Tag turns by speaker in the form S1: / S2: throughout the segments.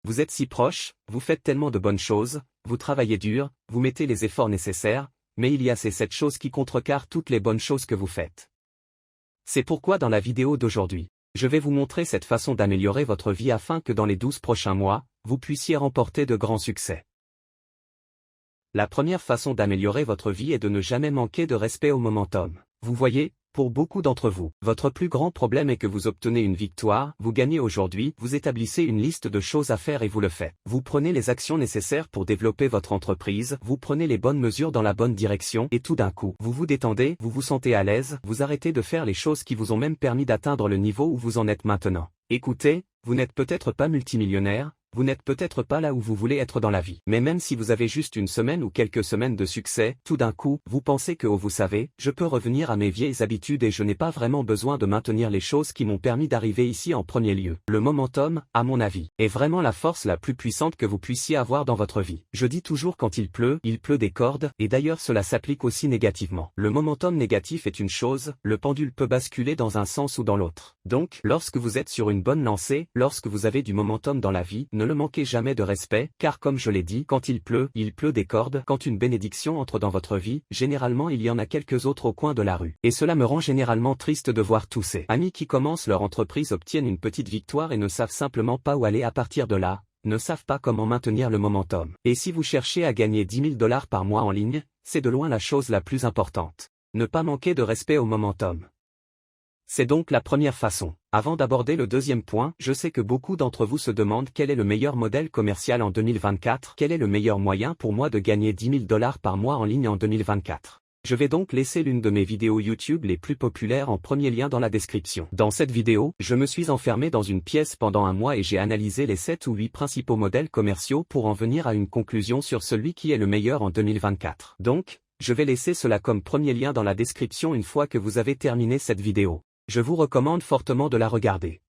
S1: Vous êtes si proche, vous faites tellement de bonnes choses, vous travaillez dur, vous mettez les efforts nécessaires, mais il y a ces 7 choses qui contrecarrent toutes les bonnes choses que vous faites. C'est pourquoi dans la vidéo d'aujourd'hui, je vais vous montrer cette façon d'améliorer votre vie afin que dans les 12 prochains mois, vous puissiez remporter de grands succès. La première façon d'améliorer votre vie est de ne jamais manquer de respect au momentum. Vous voyez, pour beaucoup d'entre vous, votre plus grand problème est que vous obtenez une victoire, vous gagnez aujourd'hui, vous établissez une liste de choses à faire et vous le faites. Vous prenez les actions nécessaires pour développer votre entreprise, vous prenez les bonnes mesures dans la bonne direction et tout d'un coup, vous vous détendez, vous vous sentez à l'aise, vous arrêtez de faire les choses qui vous ont même permis d'atteindre le niveau où vous en êtes maintenant. Écoutez, vous n'êtes peut-être pas multimillionnaire, vous n'êtes peut-être pas là où vous voulez être dans la vie. Mais même si vous avez juste une semaine ou quelques semaines de succès, tout d'un coup, vous pensez que vous savez, je peux revenir à mes vieilles habitudes et je n'ai pas vraiment besoin de maintenir les choses qui m'ont permis d'arriver ici en premier lieu. Le momentum, à mon avis, est vraiment la force la plus puissante que vous puissiez avoir dans votre vie. Je dis toujours quand il pleut des cordes, et d'ailleurs cela s'applique aussi négativement. Le momentum négatif est une chose, le pendule peut basculer dans un sens ou dans l'autre. Donc, lorsque vous êtes sur une bonne lancée, lorsque vous avez du momentum dans la vie, ne le manquez jamais de respect, car comme je l'ai dit, quand il pleut des cordes, quand une bénédiction entre dans votre vie, généralement il y en a quelques autres au coin de la rue. Et cela me rend généralement triste de voir tous ces amis qui commencent leur entreprise obtiennent une petite victoire et ne savent simplement pas où aller à partir de là, ne savent pas comment maintenir le momentum. Et si vous cherchez à gagner 10 000 $ par mois en ligne, c'est de loin la chose la plus importante. Ne pas manquer de respect au momentum. C'est donc la première façon. Avant d'aborder le deuxième point, je sais que beaucoup d'entre vous se demandent quel est le meilleur modèle commercial en 2024, quel est le meilleur moyen pour moi de gagner 10 000 $ par mois en ligne en 2024. Je vais donc laisser l'une de mes vidéos YouTube les plus populaires en premier lien dans la description. Dans cette vidéo, je me suis enfermé dans une pièce pendant un mois et j'ai analysé les 7 ou 8 principaux modèles commerciaux pour en venir à une conclusion sur celui qui est le meilleur en 2024. Donc, je vais laisser cela comme premier lien dans la description une fois que vous avez terminé cette vidéo. Je vous recommande fortement de la regarder.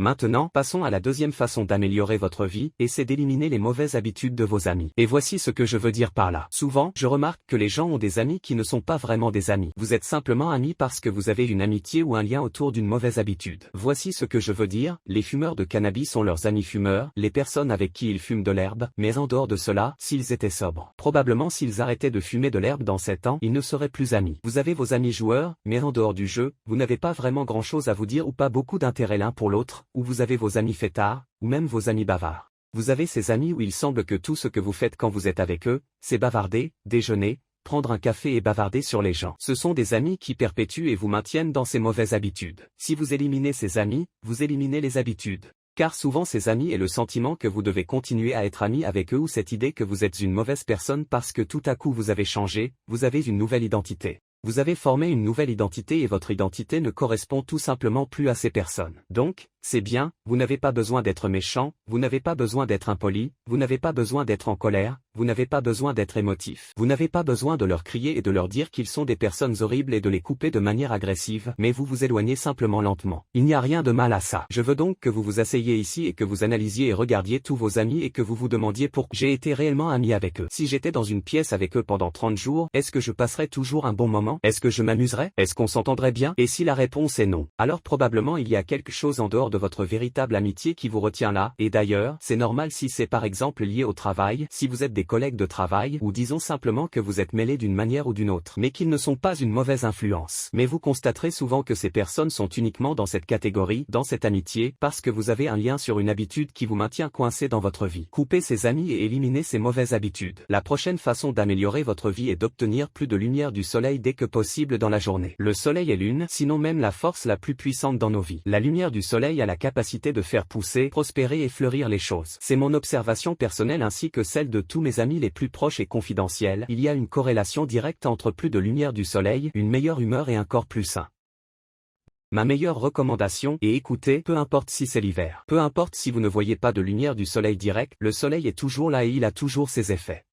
S1: Maintenant, passons à la deuxième façon d'améliorer votre vie, et c'est d'éliminer les mauvaises habitudes de vos amis. Et voici ce que je veux dire par là. Souvent, je remarque que les gens ont des amis qui ne sont pas vraiment des amis. Vous êtes simplement amis parce que vous avez une amitié ou un lien autour d'une mauvaise habitude. Voici ce que je veux dire, les fumeurs de cannabis sont leurs amis fumeurs, les personnes avec qui ils fument de l'herbe, mais en dehors de cela, s'ils étaient sobres. Probablement s'ils arrêtaient de fumer de l'herbe dans 7 ans, ils ne seraient plus amis. Vous avez vos amis joueurs, mais en dehors du jeu, vous n'avez pas vraiment grand chose à vous dire ou pas beaucoup d'intérêt l'un pour l'autre, ou vous avez vos amis fêtards, ou même vos amis bavards. Vous avez ces amis où il semble que tout ce que vous faites quand vous êtes avec eux, c'est bavarder, déjeuner, prendre un café et bavarder sur les gens. Ce sont des amis qui perpétuent et vous maintiennent dans ces mauvaises habitudes. Si vous éliminez ces amis, vous éliminez les habitudes. Car souvent ces amis et le sentiment que vous devez continuer à être ami avec eux ou cette idée que vous êtes une mauvaise personne parce que tout à coup vous avez changé, vous avez une nouvelle identité. Vous avez formé une nouvelle identité et votre identité ne correspond tout simplement plus à ces personnes. Donc, c'est bien, vous n'avez pas besoin d'être méchant, vous n'avez pas besoin d'être impoli, vous n'avez pas besoin d'être en colère, vous n'avez pas besoin d'être émotif. Vous n'avez pas besoin de leur crier et de leur dire qu'ils sont des personnes horribles et de les couper de manière agressive, mais vous vous éloignez simplement lentement. Il n'y a rien de mal à ça. Je veux donc que vous vous asseyez ici et que vous analysiez et regardiez tous vos amis et que vous vous demandiez pourquoi j'ai été réellement ami avec eux. Si j'étais dans une pièce avec eux pendant 30 jours, est-ce que je passerais toujours un bon moment? Est-ce que je m'amuserais? Est-ce qu'on s'entendrait bien? Et si la réponse est non, alors probablement il y a quelque chose en dehors de votre véritable amitié qui vous retient là, et d'ailleurs, c'est normal si c'est par exemple lié au travail, si vous êtes des collègues de travail, ou disons simplement que vous êtes mêlés d'une manière ou d'une autre, mais qu'ils ne sont pas une mauvaise influence. Mais vous constaterez souvent que ces personnes sont uniquement dans cette catégorie, dans cette amitié, parce que vous avez un lien sur une habitude qui vous maintient coincé dans votre vie. Coupez ces amis et éliminez ces mauvaises habitudes. La prochaine façon d'améliorer votre vie est d'obtenir plus de lumière du soleil dès que possible dans la journée. Le soleil est l'une, sinon même la force la plus puissante dans nos vies. La lumière du soleil a la capacité de faire pousser, prospérer et fleurir les choses. C'est mon observation personnelle ainsi que celle de tous mes amis les plus proches et confidentiels. Il y a une corrélation directe entre plus de lumière du soleil, une meilleure humeur et un corps plus sain. Ma meilleure recommandation est écoutez, peu importe si c'est l'hiver, peu importe si vous ne voyez pas de lumière du soleil direct, le soleil est toujours là et il a toujours ses effets.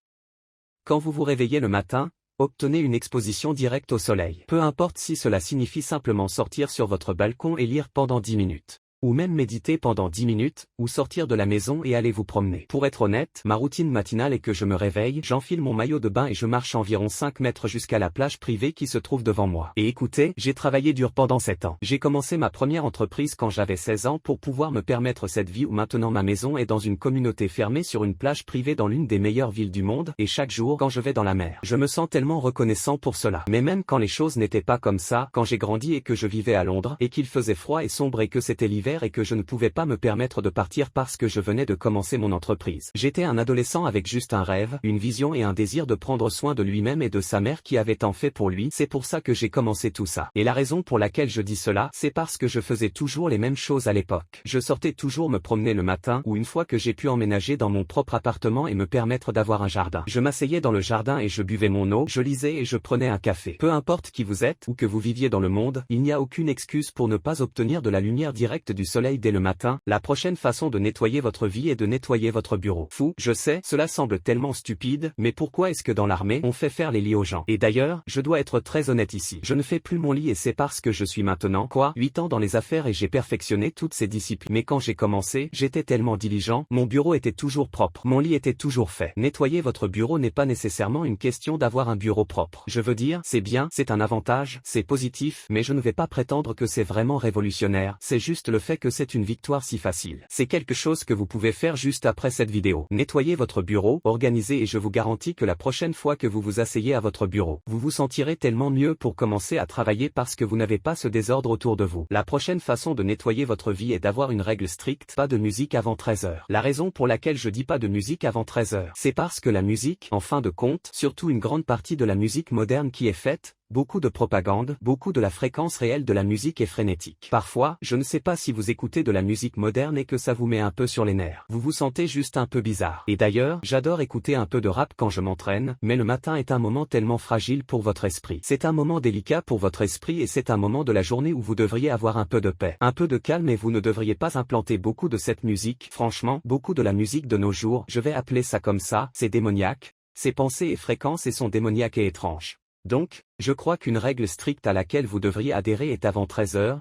S1: Quand vous vous réveillez le matin, obtenez une exposition directe au soleil. Peu importe si cela signifie simplement sortir sur votre balcon et lire pendant 10 minutes. Ou même méditer pendant 10 minutes, ou sortir de la maison et aller vous promener. Pour être honnête, ma routine matinale est que je me réveille, j'enfile mon maillot de bain et je marche environ 5 mètres jusqu'à la plage privée qui se trouve devant moi. Et écoutez, j'ai travaillé dur pendant 7 ans. J'ai commencé ma première entreprise quand j'avais 16 ans pour pouvoir me permettre cette vie où maintenant ma maison est dans une communauté fermée sur une plage privée dans l'une des meilleures villes du monde, et chaque jour quand je vais dans la mer, je me sens tellement reconnaissant pour cela. Mais même quand les choses n'étaient pas comme ça, quand j'ai grandi et que je vivais à Londres, et qu'il faisait froid et sombre et que c'était l'hiver et que je ne pouvais pas me permettre de partir parce que je venais de commencer mon entreprise. J'étais un adolescent avec juste un rêve, une vision et un désir de prendre soin de lui-même et de sa mère qui avait tant fait pour lui. C'est pour ça que j'ai commencé tout ça. Et la raison pour laquelle je dis cela, c'est parce que je faisais toujours les mêmes choses à l'époque. Je sortais toujours me promener le matin ou une fois que j'ai pu emménager dans mon propre appartement et me permettre d'avoir un jardin. Je m'asseyais dans le jardin et je buvais mon eau, je lisais et je prenais un café. Peu importe qui vous êtes ou que vous viviez dans le monde, il n'y a aucune excuse pour ne pas obtenir de la lumière directe du soleil dès le matin. La prochaine façon de nettoyer votre vie est de nettoyer votre bureau. Fou, je sais, cela semble tellement stupide, mais pourquoi est-ce que dans l'armée, on fait faire les lits aux gens? Et d'ailleurs, je dois être très honnête ici. Je ne fais plus mon lit et c'est parce que je suis maintenant, 8 ans dans les affaires et j'ai perfectionné toutes ces disciplines. Mais quand j'ai commencé, j'étais tellement diligent, mon bureau était toujours propre, mon lit était toujours fait. Nettoyer votre bureau n'est pas nécessairement une question d'avoir un bureau propre. Je veux dire, c'est bien, c'est un avantage, c'est positif, mais je ne vais pas prétendre que c'est vraiment révolutionnaire, c'est juste le fait que c'est une victoire si facile. C'est quelque chose que vous pouvez faire juste après cette vidéo. Nettoyez votre bureau, organisez et je vous garantis que la prochaine fois que vous vous asseyez à votre bureau, vous vous sentirez tellement mieux pour commencer à travailler parce que vous n'avez pas ce désordre autour de vous. La prochaine façon de nettoyer votre vie est d'avoir une règle stricte, pas de musique avant 13 h. La raison pour laquelle je dis pas de musique avant 13 h, c'est parce que la musique, en fin de compte, surtout une grande partie de la musique moderne qui est faite, beaucoup de propagande, beaucoup de la fréquence réelle de la musique est frénétique. Parfois, je ne sais pas si vous écoutez de la musique moderne et que ça vous met un peu sur les nerfs. Vous vous sentez juste un peu bizarre. Et d'ailleurs, j'adore écouter un peu de rap quand je m'entraîne, mais le matin est un moment tellement fragile pour votre esprit. C'est un moment délicat pour votre esprit et c'est un moment de la journée où vous devriez avoir un peu de paix, un peu de calme et vous ne devriez pas implanter beaucoup de cette musique. Franchement, beaucoup de la musique de nos jours, je vais appeler ça comme ça, c'est démoniaque. Ses pensées et fréquences et sont démoniaques et étranges. Donc, je crois qu'une règle stricte à laquelle vous devriez adhérer est avant 13 h.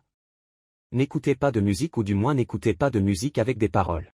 S1: N'écoutez pas de musique ou du moins n'écoutez pas de musique avec des paroles.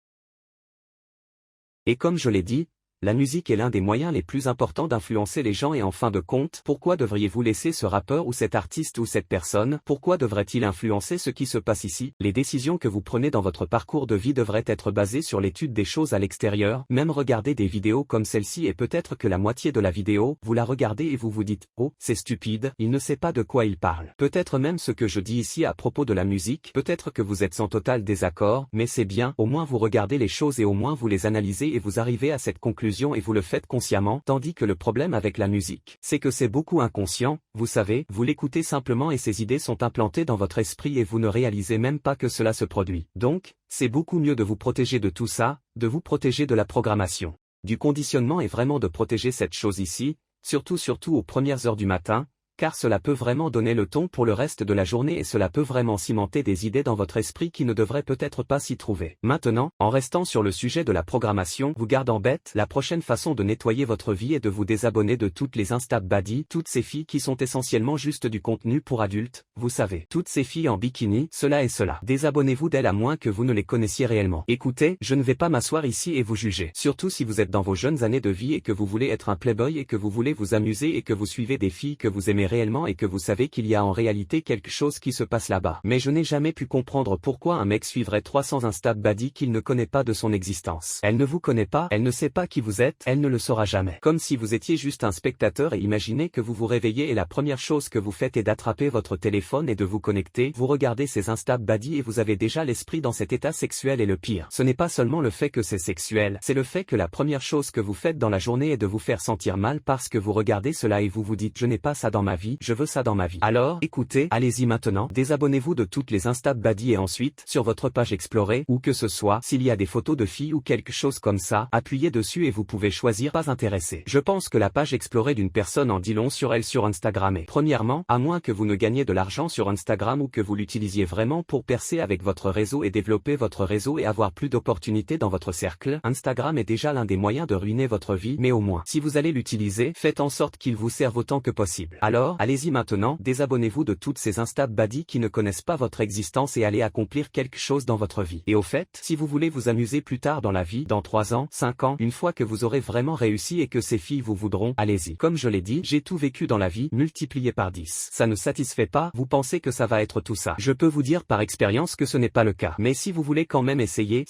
S1: Et comme je l'ai dit, la musique est l'un des moyens les plus importants d'influencer les gens et en fin de compte, pourquoi devriez-vous laisser ce rappeur ou cet artiste ou cette personne, pourquoi devrait-il influencer ce qui se passe ici? Les décisions que vous prenez dans votre parcours de vie devraient être basées sur l'étude des choses à l'extérieur, même regarder des vidéos comme celle-ci et peut-être que la moitié de la vidéo, vous la regardez et vous vous dites « Oh, c'est stupide, il ne sait pas de quoi il parle ». Peut-être même ce que je dis ici à propos de la musique, peut-être que vous êtes sans total désaccord, mais c'est bien, au moins vous regardez les choses et au moins vous les analysez et vous arrivez à cette conclusion et vous le faites consciemment, tandis que le problème avec la musique, c'est que c'est beaucoup inconscient, vous savez, vous l'écoutez simplement et ces idées sont implantées dans votre esprit et vous ne réalisez même pas que cela se produit. Donc, c'est beaucoup mieux de vous protéger de tout ça, de vous protéger de la programmation, du conditionnement et vraiment de protéger cette chose ici, surtout aux premières heures du matin, car cela peut vraiment donner le ton pour le reste de la journée et cela peut vraiment cimenter des idées dans votre esprit qui ne devraient peut-être pas s'y trouver. Maintenant, en restant sur le sujet de la programmation, vous garde en bête, la prochaine façon de nettoyer votre vie est de vous désabonner de toutes les Insta Baddies, toutes ces filles qui sont essentiellement juste du contenu pour adultes, vous savez, toutes ces filles en bikini, cela et cela. Désabonnez-vous d'elles à moins que vous ne les connaissiez réellement. Écoutez, je ne vais pas m'asseoir ici et vous juger, surtout si vous êtes dans vos jeunes années de vie et que vous voulez être un playboy et que vous voulez vous amuser et que vous suivez des filles que vous aimez réellement et que vous savez qu'il y a en réalité quelque chose qui se passe là-bas. Mais je n'ai jamais pu comprendre pourquoi un mec suivrait 300 Insta Baddies qu'il ne connaît pas de son existence. Elle ne vous connaît pas, elle ne sait pas qui vous êtes, elle ne le saura jamais. Comme si vous étiez juste un spectateur et imaginez que vous vous réveillez et la première chose que vous faites est d'attraper votre téléphone et de vous connecter, vous regardez ces Insta Baddies et vous avez déjà l'esprit dans cet état sexuel et le pire. Ce n'est pas seulement le fait que c'est sexuel, c'est le fait que la première chose que vous faites dans la journée est de vous faire sentir mal parce que vous regardez cela et vous vous dites je n'ai pas ça dans ma vie, je veux ça dans ma vie. Alors, écoutez, allez-y maintenant, désabonnez-vous de toutes les Insta Baddies et ensuite, sur votre page explorée, ou que ce soit, s'il y a des photos de filles ou quelque chose comme ça, appuyez dessus et vous pouvez choisir pas intéressé. Je pense que la page explorée d'une personne en dit long sur elle sur Instagram est. Premièrement, à moins que vous ne gagnez de l'argent sur Instagram ou que vous l'utilisiez vraiment pour percer avec votre réseau et développer votre réseau et avoir plus d'opportunités dans votre cercle, Instagram est déjà l'un des moyens de ruiner votre vie, mais au moins, si vous allez l'utiliser, faites en sorte qu'il vous serve autant que possible. Alors, Alors, allez-y maintenant, désabonnez-vous de toutes ces Insta-baddies qui ne connaissent pas votre existence et allez accomplir quelque chose dans votre vie. Et au fait, si vous voulez vous amuser plus tard dans la vie, dans 3 ans, 5 ans, une fois que vous aurez vraiment réussi et que ces filles vous voudront, allez-y. Comme je l'ai dit, j'ai tout vécu dans la vie, multiplié par 10. Ça ne satisfait pas, vous pensez que ça va être tout ça. Je peux vous dire par expérience que ce n'est pas le cas. Mais si vous voulez quand même essayer,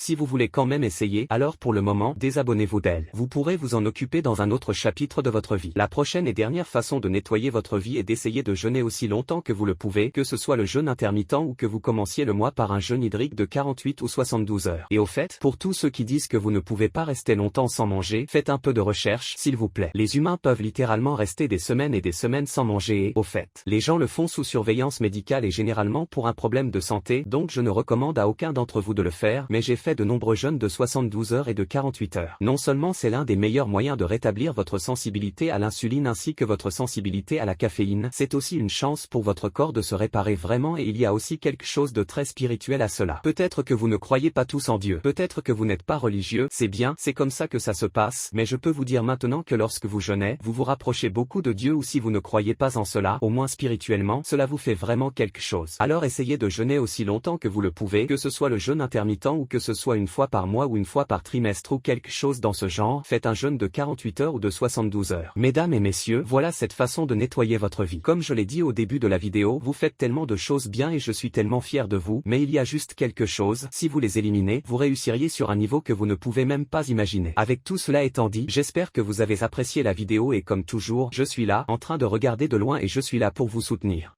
S1: alors pour le moment, désabonnez-vous d'elle. Vous pourrez vous en occuper dans un autre chapitre de votre vie. La prochaine et dernière façon de nettoyer votre vie est d'essayer de jeûner aussi longtemps que vous le pouvez, que ce soit le jeûne intermittent ou que vous commenciez le mois par un jeûne hydrique de 48 ou 72 heures. Et au fait, pour tous ceux qui disent que vous ne pouvez pas rester longtemps sans manger, faites un peu de recherche, s'il vous plaît. Les humains peuvent littéralement rester des semaines et des semaines sans manger et, au fait, les gens le font sous surveillance médicale et généralement pour un problème de santé, donc je ne recommande à aucun d'entre vous de le faire, mais j'ai fait de nombreux jeûnes de 72 heures et de 48 heures. Non seulement c'est l'un des meilleurs moyens de rétablir votre sensibilité à l'insuline ainsi que votre sensibilité à la caféine, c'est aussi une chance pour votre corps de se réparer vraiment et il y a aussi quelque chose de très spirituel à cela. Peut-être que vous ne croyez pas tous en Dieu, peut-être que vous n'êtes pas religieux, c'est bien, c'est comme ça que ça se passe, mais je peux vous dire maintenant que lorsque vous jeûnez, vous vous rapprochez beaucoup de Dieu ou si vous ne croyez pas en cela, au moins spirituellement, cela vous fait vraiment quelque chose. Alors essayez de jeûner aussi longtemps que vous le pouvez, que ce soit le jeûne intermittent ou que ce soit une fois par mois ou une fois par trimestre ou quelque chose dans ce genre, faites un jeûne de 48 heures ou de 72 heures. Mesdames et messieurs, voilà cette façon de nettoyer votre vie. Comme je l'ai dit au début de la vidéo, vous faites tellement de choses bien et je suis tellement fier de vous, mais il y a juste quelque chose, si vous les éliminez, vous réussiriez sur un niveau que vous ne pouvez même pas imaginer. Avec tout cela étant dit, j'espère que vous avez apprécié la vidéo et comme toujours, je suis là, en train de regarder de loin et je suis là pour vous soutenir.